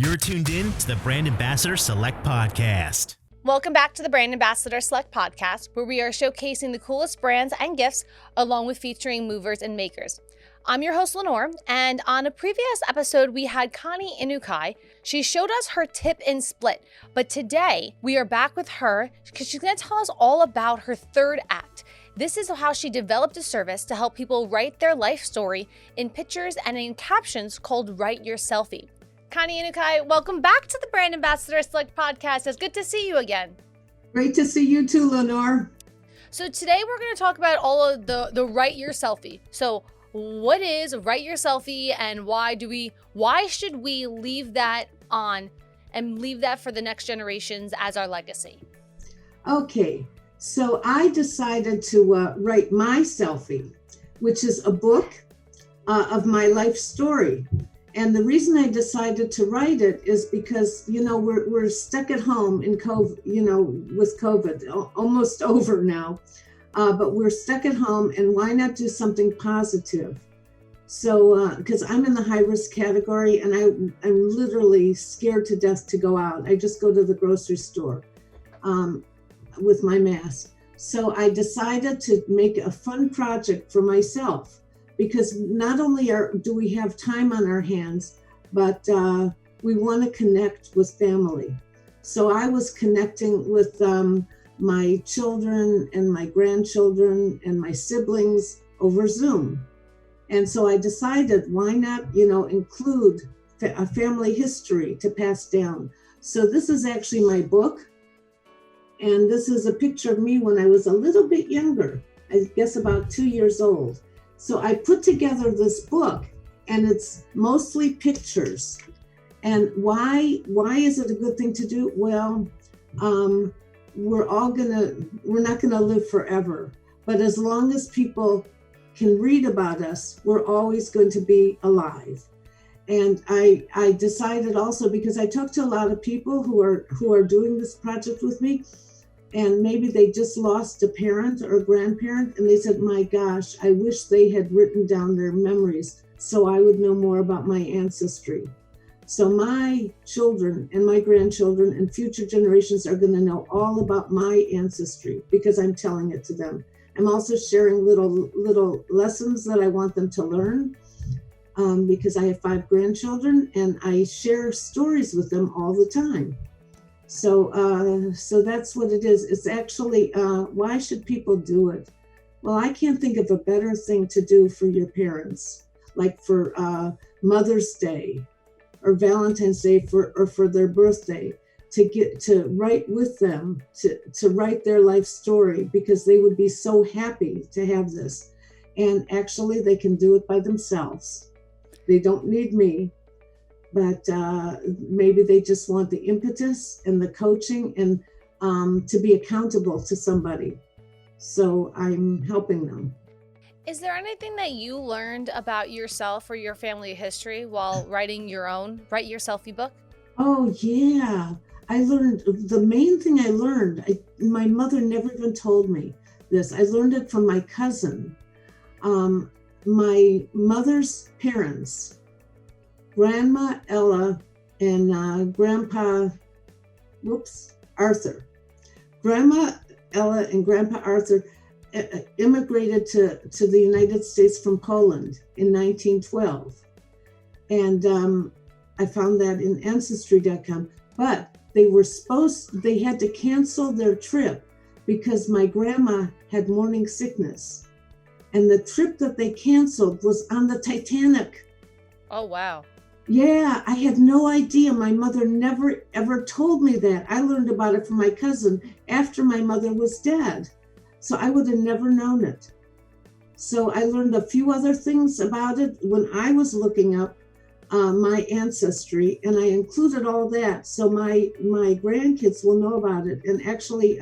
You're tuned in to the Brand Ambassador Select Podcast. Welcome back to the Brand Ambassador Select Podcast, where we are showcasing the coolest brands and gifts, along with featuring movers and makers. I'm your host, Lenore, and on a previous episode, we had Connie Inukai. She showed us her tip and split, but today we are back with her because she's going to tell us all about her third act. This is how she developed a service to help people write their life story in pictures and in captions called Write Your Selfie. Connie Inukai, welcome back to the Brand Ambassador Select Podcast. It's good to see you again. Great to see you too, Lenore. So today we're going to talk about all of the Write Your Selfie. So what is Write Your Selfie, and why should we leave that on and leave that for the next generations as our legacy? Okay, so I decided to write my selfie, which is a book of my life story. And the reason I decided to write it is because, we're stuck at home in COVID, with COVID, almost over now, but we're stuck at home, and why not do something positive? So, because I'm in the high risk category and I'm literally scared to death to go out. I just go to the grocery store with my mask. So I decided to make a fun project for myself, because not only do we have time on our hands, but we want to connect with family. So I was connecting with my children and my grandchildren and my siblings over Zoom. And so I decided, why not, include a family history to pass down. So this is actually my book. And this is a picture of me when I was a little bit younger, I guess about 2 years old. So I put together this book, and it's mostly pictures. And why is it a good thing to do? Well, we're not gonna live forever, but as long as people can read about us, we're always going to be alive. And I decided also, because I talked to a lot of people who are doing this project with me, and maybe they just lost a parent or a grandparent, and they said, my gosh, I wish they had written down their memories so I would know more about my ancestry. So my children and my grandchildren and future generations are going to know all about my ancestry because I'm telling it to them. I'm also sharing little lessons that I want them to learn, because I have 5 grandchildren, and I share stories with them all the time. So that's what it is. It's actually, why should people do it? Well, I can't think of a better thing to do for your parents, like for Mother's Day or Valentine's Day or for their birthday, to get to write with them, to write their life story, because they would be so happy to have this. And actually, they can do it by themselves. They don't need me. But maybe they just want the impetus and the coaching and to be accountable to somebody. So I'm helping them. Is there anything that you learned about yourself or your family history while writing your own Write Your Selfie book? Oh, yeah. I learned, the main thing I learned, my mother never even told me this. I learned it from my cousin. My mother's parents, Grandma Ella and Grandpa Arthur. Grandma Ella and Grandpa Arthur immigrated to the United States from Poland in 1912. And I found that in Ancestry.com. But they had to cancel their trip because my grandma had morning sickness. And the trip that they canceled was on the Titanic. Oh, wow. Yeah, I had no idea. My mother never, ever told me that. I learned about it from my cousin after my mother was dead. So I would have never known it. So I learned a few other things about it when I was looking up my ancestry, and I included all that. So my grandkids will know about it. And actually,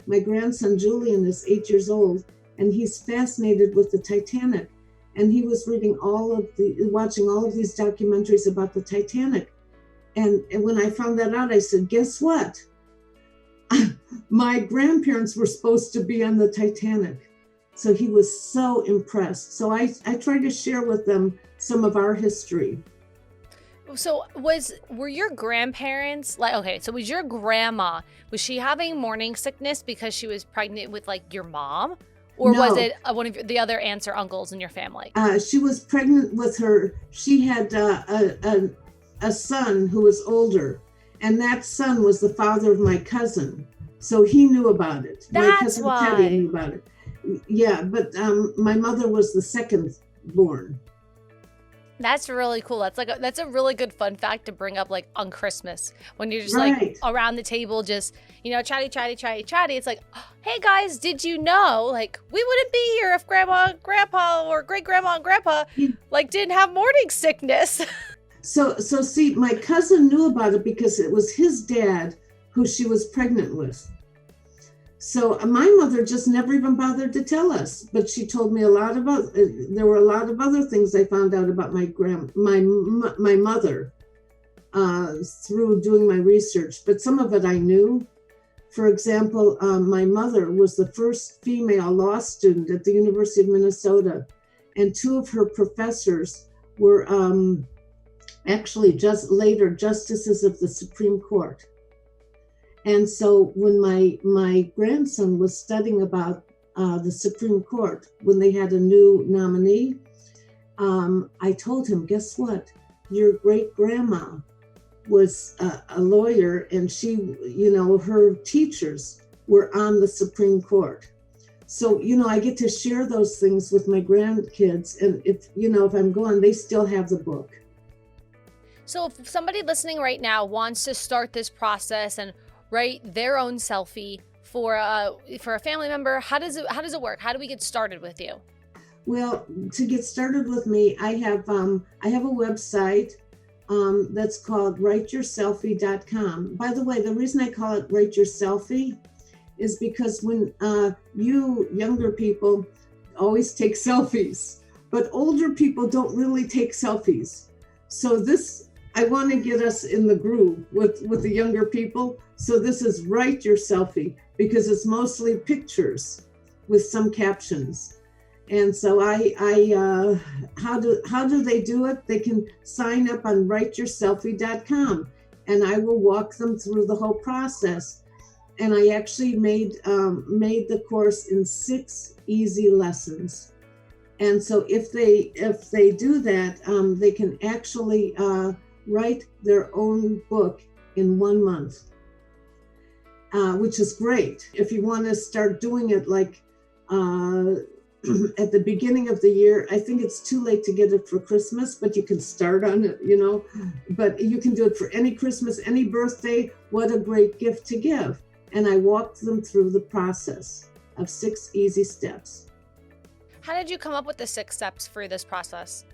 my grandson Julian is 8 years old, and he's fascinated with the Titanic. And he was watching all of these documentaries about the Titanic. And when I found that out, I said, guess what? My grandparents were supposed to be on the Titanic. So he was so impressed. So I tried to share with them some of our history. So were your grandparents like, okay, so was your grandma, was she having morning sickness because she was pregnant with like your mom? Or was No. it one of the other aunts or uncles in your family? She was pregnant with her. She had a son who was older, and that son was the father of my cousin. So he knew about it. My That's cousin why. Teddy knew about it. Yeah, but my mother was the second born. That's really cool. That's a really good fun fact to bring up like on Christmas when you're just Right. like around the table, just, chatty. It's like, hey guys, did you know, like, we wouldn't be here if grandma and grandpa or great grandma and grandpa like didn't have morning sickness. So see, my cousin knew about it because it was his dad who she was pregnant with. So my mother just never even bothered to tell us, but she told me a lot about. There were a lot of other things I found out about my mother through doing my research, but some of it I knew. For example, my mother was the first female law student at the University of Minnesota, and two of her professors were actually just later justices of the Supreme Court. And so when my grandson was studying about the Supreme Court, when they had a new nominee, I told him, guess what? Your great grandma was a lawyer, and she, her teachers were on the Supreme Court. So, I get to share those things with my grandkids. And if I'm gone, they still have the book. So if somebody listening right now wants to start this process and write their own selfie for a family member, how does it work? How do we get started with you? Well, to get started with me, I have a website that's called writeyourselfie.com. By the way, the reason I call it Write Your Selfie is because when you younger people always take selfies, but older people don't really take selfies. So I want to get us in the groove with the younger people. So this is Write Your Selfie because it's mostly pictures with some captions. And so how do they do it? They can sign up on writeyourselfie.com, and I will walk them through the whole process. And I actually made the course in 6 easy lessons. And so if they do that, they can actually write their own book in 1 month, which is great. If you want to start doing it like at the beginning of the year, I think it's too late to get it for Christmas, but you can start on it, but you can do it for any Christmas, any birthday. What a great gift to give. And I walked them through the process of 6 easy steps. How did you come up with the 6 steps for this process?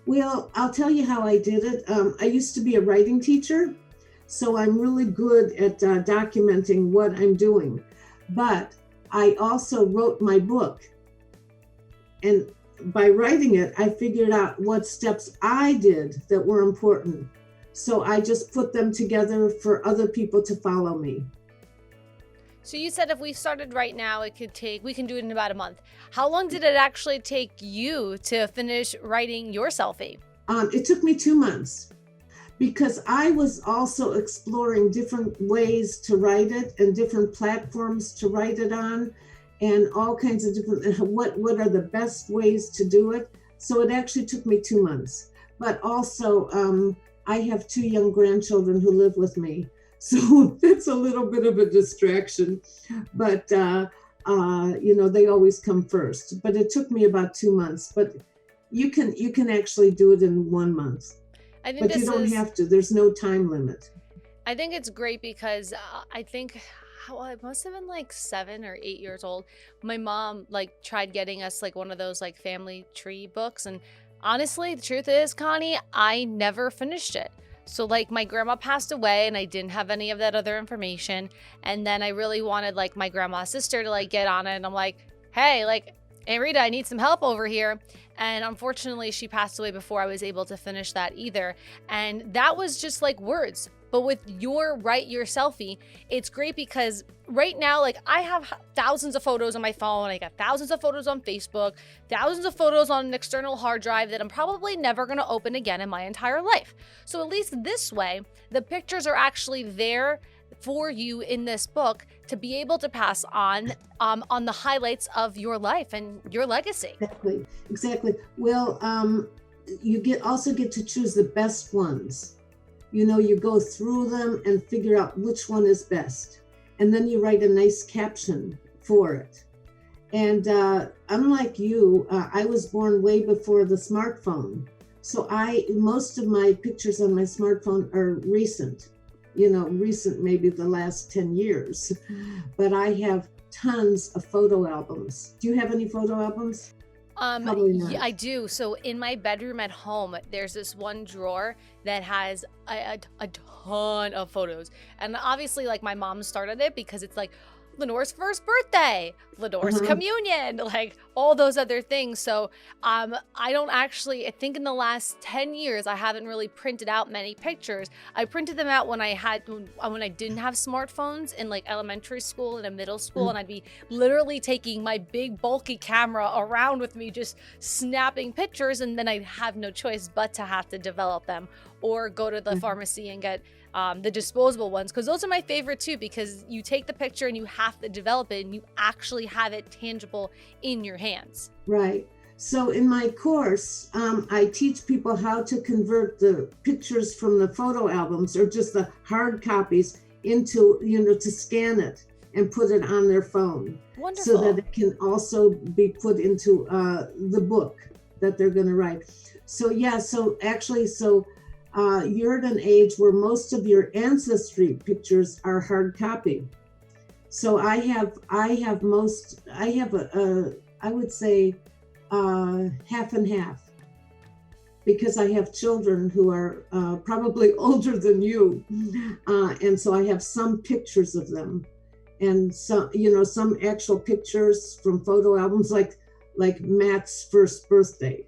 Well, I'll tell you how I did it. I used to be a writing teacher, so I'm really good at documenting what I'm doing. But I also wrote my book. And by writing it, I figured out what steps I did that were important. So I just put them together for other people to follow me. So you said if we started right now, we can do it in about a month. How long did it actually take you to finish writing your selfie? It took me 2 months because I was also exploring different ways to write it and different platforms to write it on and all kinds of different, what are the best ways to do it. So it actually took me 2 months. But also, I have 2 young grandchildren who live with me. So that's a little bit of a distraction, but they always come first. But it took me about 2 months. But you can actually do it in 1 month. But you don't have to. There's no time limit. I think it's great because I think I must have been like 7 or 8 years old. My mom tried getting us one of those family tree books, and honestly, the truth is, Connie, I never finished it. So my grandma passed away and I didn't have any of that other information. And then I really wanted my grandma's sister to get on it. And I'm like, hey, hey, Rita, I need some help over here. And unfortunately, she passed away before I was able to finish that either. And that was just like words. But with your Write Your Selfie, it's great because right now, like I have thousands of photos on my phone. I got thousands of photos on Facebook, thousands of photos on an external hard drive that I'm probably never going to open again in my entire life. So at least this way, the pictures are actually there for you in this book to be able to pass on the highlights of your life and your legacy. Exactly. Well, you also get to choose the best ones. You know, you go through them and figure out which one is best. And then you write a nice caption for it. And unlike you, I was born way before the smartphone. So most of my pictures on my smartphone are recent, maybe the last 10 years. But I have tons of photo albums. Do you have any photo albums? Yeah, I do. So in my bedroom at home, there's this one drawer that has a ton of photos. And obviously, like, my mom started it because it's like Lenore's first birthday, Lenore's communion, like all those other things. So I think in the last 10 years, I haven't really printed out many pictures. I printed them out when I didn't have smartphones in like elementary school and in middle school. And I'd be literally taking my big bulky camera around with me, just snapping pictures. And then I'd have no choice but to have to develop them or go to the pharmacy and get the disposable ones, because those are my favorite too, because you take the picture and you have to develop it and you actually have it tangible in your hands. Right. So in my course, I teach people how to convert the pictures from the photo albums or just the hard copies into, to scan it and put it on their phone. Wonderful. So that it can also be put into the book that they're going to write. So you're at an age where most of your ancestry pictures are hard copy. So I would say half and half, because I have children who are probably older than you. And so I have some pictures of them and some actual pictures from photo albums, like Matt's first birthday,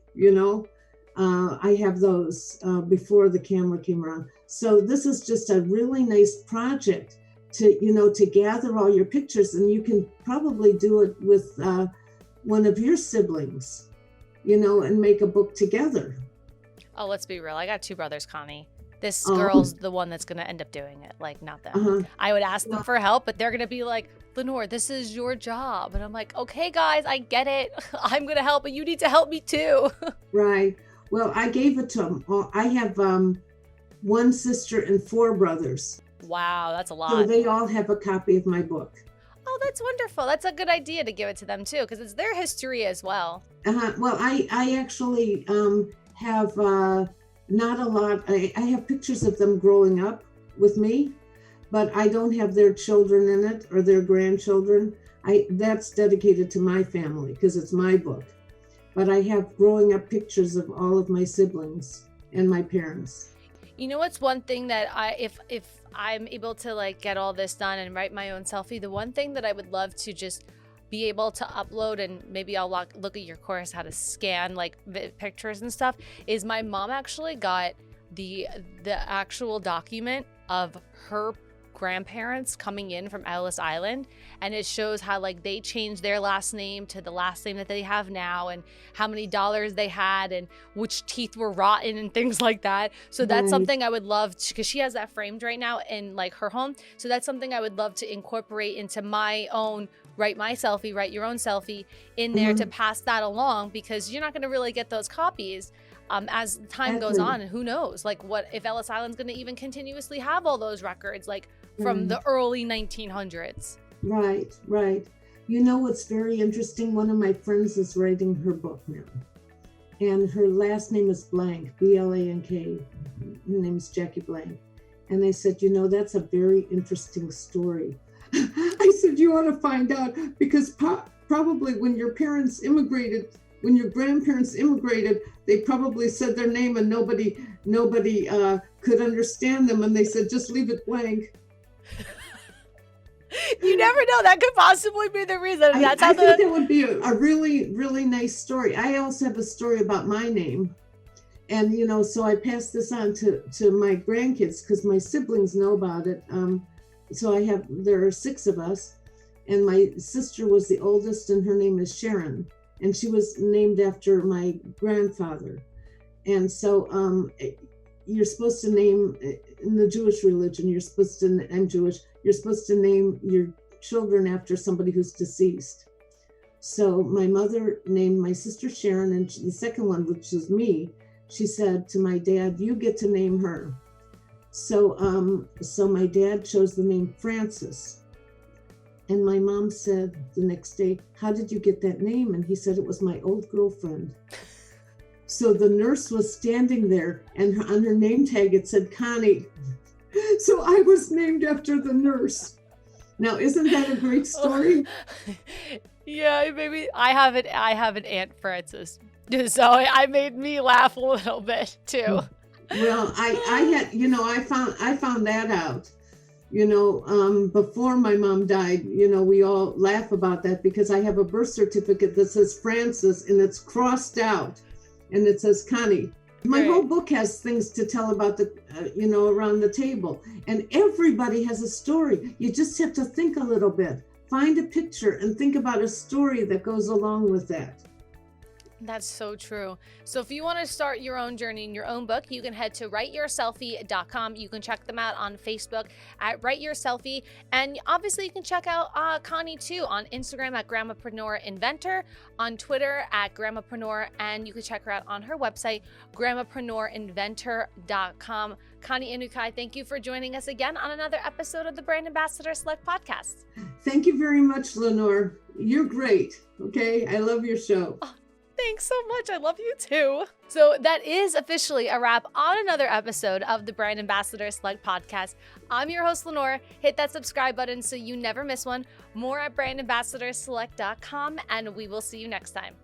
I have those before the camera came around. So this is just a really nice project to gather all your pictures, and you can probably do it with one of your siblings, and make a book together. Oh, let's be real. I got two brothers, Connie. This girl's the one that's going to end up doing it, like not them. I would ask them for help, but they're going to be like, Lenore, this is your job. And I'm like, okay, guys, I get it. I'm going to help, but you need to help me too. Right. Well, I gave it to them. I have one sister and 4 brothers. Wow, that's a lot. So they all have a copy of my book. Oh, that's wonderful. That's a good idea to give it to them too, because it's their history as well. Well, I actually have not a lot. I have pictures of them growing up with me, but I don't have their children in it or their grandchildren. That's dedicated to my family because it's my book. But I have growing up pictures of all of my siblings and my parents. You know what's one thing that if I'm able to like get all this done and write my own selfie, the one thing that I would love to just be able to upload, and maybe I'll look at your course how to scan like pictures and stuff, is my mom actually got the actual document of her grandparents coming in from Ellis Island, and it shows how like they changed their last name to the last name that they have now, and how many dollars they had and which teeth were rotten and things like that. So that's something I would love to, because she has that framed right now in like her home. So that's something I would love to incorporate into my own Write My Selfie, Write Your Own Selfie in there to pass that along, because you're not going to really get those copies as time goes on, and who knows, like what if Ellis Island's going to even continuously have all those records like from the early 1900s. Right. You know what's very interesting? One of my friends is writing her book now, and her last name is Blank, Blank. Her name is Jackie Blank. And I said, that's a very interesting story. I said, you ought to find out, because probably when your grandparents immigrated, they probably said their name and nobody could understand them, and they said, just leave it blank. You never know. That could possibly be the reason. I think that would be a really, really nice story. I also have a story about my name. And, so I passed this on to my grandkids because my siblings know about it. So there are 6 of us. And my sister was the oldest, and her name is Sharon. And she was named after my grandfather. And so you're supposed to name, in the Jewish religion, I'm Jewish, you're supposed to name your children after somebody who's deceased. So my mother named my sister Sharon, and the second one, which was me, she said to my dad, you get to name her. So my dad chose the name Francis. And my mom said the next day, how did you get that name? And he said, it was my old girlfriend. So the nurse was standing there, and on her name tag, it said Connie. So I was named after the nurse. Now, isn't that a great story? Yeah, maybe I have an Aunt Francis. So it made me laugh a little bit too. Well, I found that out. Before my mom died, we all laugh about that because I have a birth certificate that says Francis and it's crossed out and it says Connie. My whole book has things to tell about around the table, and everybody has a story. You just have to think a little bit, find a picture and think about a story that goes along with that. That's so true. So if you want to start your own journey in your own book, you can head to writeyourselfie.com. You can check them out on Facebook at Write Your Selfie. And obviously you can check out Connie too on Instagram at Grandmapreneur Inventor, on Twitter at Grandmapreneur, and you can check her out on her website, grandmapreneurinventor.com. Connie Inukai, thank you for joining us again on another episode of the Brand Ambassador Select Podcast. Thank you very much, Lenore. You're great. Okay. I love your show. Oh, thanks so much. I love you too. So that is officially a wrap on another episode of the Brand Ambassador Select Podcast. I'm your host, Lenore. Hit that subscribe button so you never miss one. More at brandambassadorselect.com, and we will see you next time.